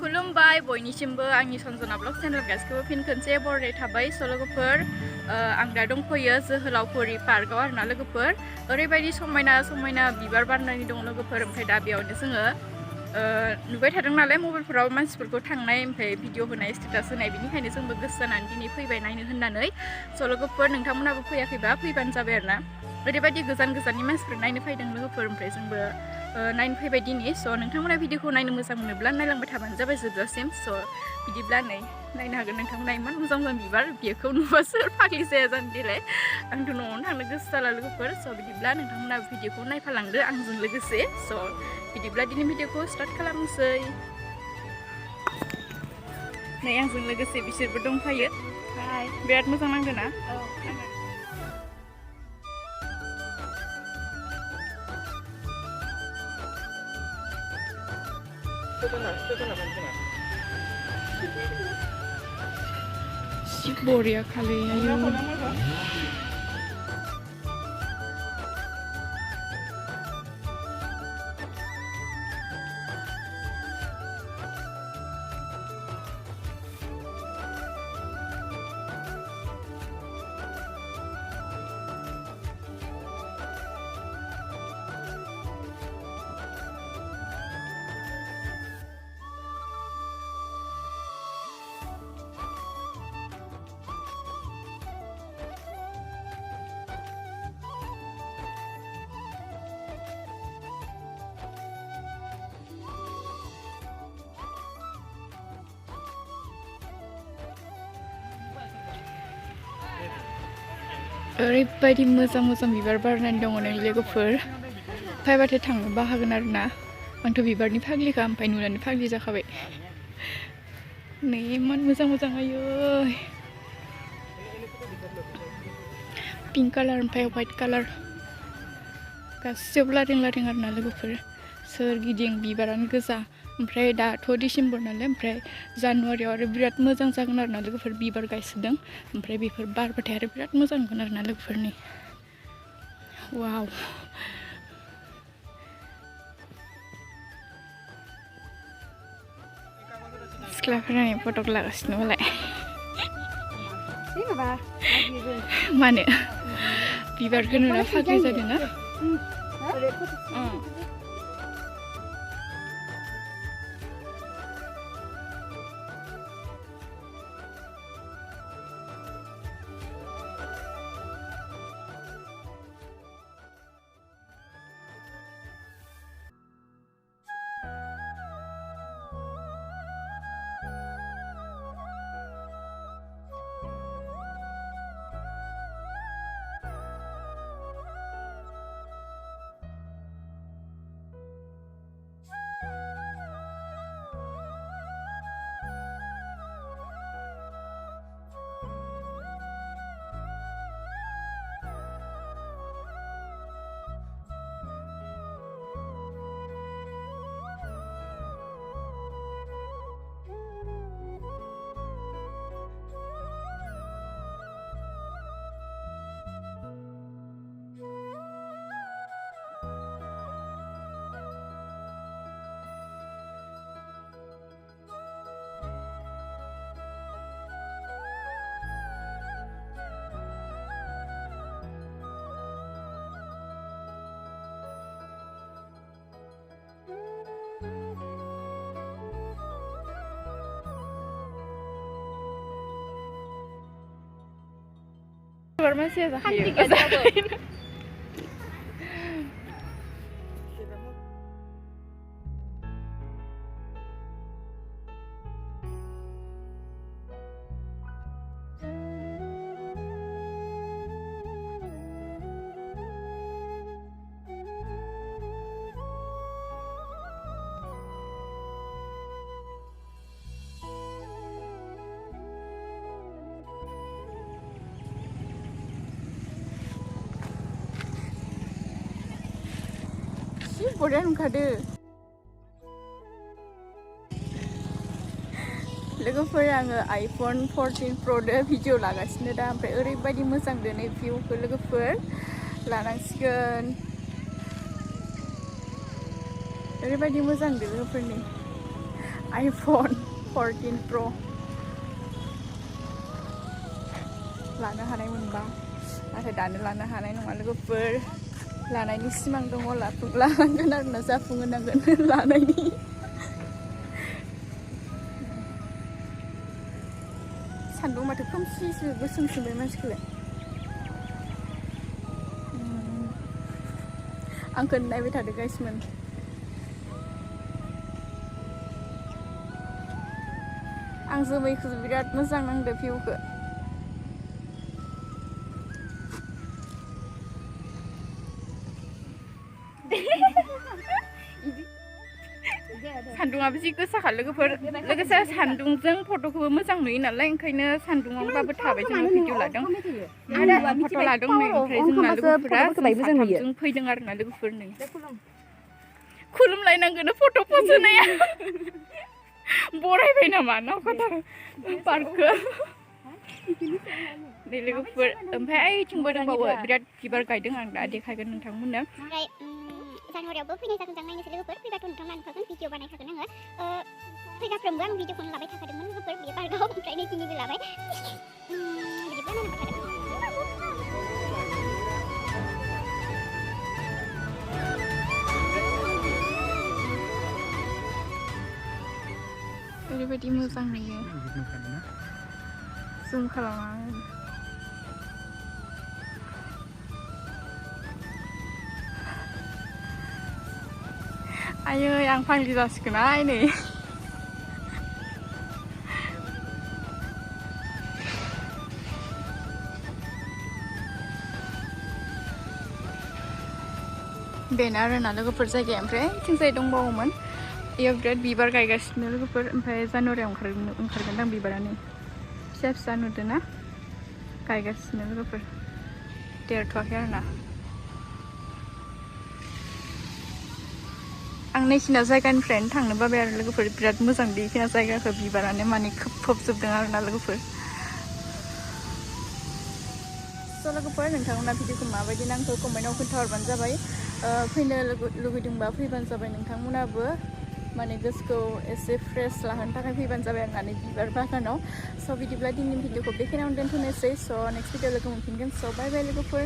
खुलुमबाय बयनिसिमबो आंनि सनजना blog channel गासिखौबो फिन खनसे बरायनाय थाबाय लोगोफोर आं दा दंफैयो जोहोलावफुरि पार्कआव आरोना लोगोफोर ओरैबायदि समायना समायना बिबार बारनानै दं लोगोफोर ओमफ्राय दा बेयावनो जोङो नुबाय थादों नालाय मबाइलफोराव मानसिफोरखौ थांनाय ओमफ्राय भिडिअ होनाय स्टेटास होनाय बिनिखायनो जोंबो गोसो जानानै दिनै फैबाय नायनो होननानै लोगोफोर नोंथांमोनाबो फैयाखैबा फैबानो जाबाय आरोना ओरैबायदि गोजान गोजाननि मानसिफोर नायनो फैदों लोगोफोर ओमफ्राय जोंबो नायनो फैबाय दिनै नोंथांमोना भिडिअखौ नायनो मोजां मोनोब्ला नायलांबाय थाबानो जाबाय जोबजासिम बिदिब्ला नायनो हागोन नोंथांमोना इमान मोजां मोजां बिबार बेखौ नुबासो फाग्लि जाया जानो देलाय आंथ' न'आवनो थांनो गोसो जाला लोगोफोर बिदिब्ला नोंथांमोना भिडिअखौ नायफालांदो आंजों लोगोसे बिदिब्ला दिनै भिडिअखौ स्टार्ट खालामनोसै नै आंजों लोगोसे बिसोरबो दंफायो बिराद मोजां नांदों ना si boriya kali ayo ओरैबायदि मोजां मोजां बिबार बारनानै दङ नै लोगोफोर फैबाथाय थांनोबो हागोन आरोना आंथ' बिबारनि फाग्लिखा ओमफ्राय नुनानै फाग्लि जाखाबाय नै इमान मोजां मोजां आयै पिंक कालार ओमफ्राय व्हाइट कालार गासिबो लारिं लारिं आरोना लोगोफोर सोरगिदिं बिबारानो गोजा ओमफ्राय दाथ' डिसेम्बर नालाय ओमफ्राय जानुवारियाव आरो बिराद मोजां जागोन आरोना लोगोफोर बिबार गायसोदों ओमफ्राय बेफोर बारबाथाय आरो बिराद मोजां नुगोन आरोना लोगोफोरनि वाव सिख्लाफोरा फटक लागासिनो मालाय मानो बिबारखौ नुना फाग्लि जादों ना masih ada Borian oंखारदो लोगोफोर आङो आइफन 14 प्रोदो भिडिअ लागासिनो दा ओमफ्राय ओरैबायदि मोजां दोनै भिउखौ लोगोफोर लानांसिगोन ओरैबायदि मोजां लोगोफोरनि iPhone 14 Pro लानो हानाय मोनबा नाथाय दानो लानो हानाय नङा लोगोफोर लानायनि सिमां दङ लानांगोन आरोना जाफुंहोनांगोन लानायनि सान्दुं माथो खोमसिसो गोसोमसोबाय मानसिखौलाय आंखौ नायबाय थादो गाइसमोन आं जोमैखौ बिराद मोजां नांदो भिउखौ सान्दुङाबो जि गोसाखा लोगोफोर लोगोसे सान्दुंजों फट'खौबो मोजां नुयो नालाय ओंखायनो सान्दुङावबाबो थाबाय जोङो भिडिअ लादों फट' लादों नै ओमफ्राय जोंना लोगोफोरा साथामजों फैदों आरोना लोगोफोर नै खुलुमलायनांगोन फट' पस्ट होनाया बरायबाय नामा नावखाथार पार्कखौ नै लोगोफोर ओमफ्राय ओइथिंबो दंबावो बिराद बिबार गायदों आं दा देखायगोन नोंथांमोननो जानुवारियावबो फैनाय जागोन जों नायनोसै लोगोफोर फैबाथ' नोंथांमोना नुखागोन भिडिअ बानायखागोन आङो फैगाफ्रोमबो आं भिडिअखौनो लाबाय थाखादोंमोन लोगोफोर बे पार्कआव ओमफ्राय नै दिनैबो लाबाय बिदिब्ला नायनांबाय थादों ओरैबायदि मोजां नुयो जुम खालामनानै आयै आं फाग्लि जासिगोनहाय नै बेनो आरोना लोगोफोर जायगाया ओमफ्राय थिंजाय दंबावोमोन बेयाव बिराद बिबार गायगासिनो लोगोफोर ओमफ्राय जानुवारियाव ओंखारगोनदां बिबारानो फिसा फिसा नुदोंना गायगासिनो लोगोफोर देरथ'वाखै आरोना आं नैखिना जायगानिफ्रायनो थांनो बाबाय आरो लोगोफोर बिराद मोजां बेखिना जायगाखौ बिबारानो माने खोबफबजोबदों आरोना लोगोफोर स' लोगोफोर नोंथांमोना भिडिअखौ माबायदि नांखो कमेन्टआव खोन्थाहरबानो जाबाय फैनो लुगैदोंबा फैबानो जाबाय नोंथांमोनाबो माने गोसोखौ एसे फ्रेश लाहोनो थाखाय फैबानो जाबाय होननानै बिबार बागानाव स' बिदिब्ला दिनैनि भिडिअखौ बेखिनियावनो दोनथ'नोसै स' नेक्स्ट भिडिअ लोगो मोनफिनगोन स' बाय बाय लोगोफोर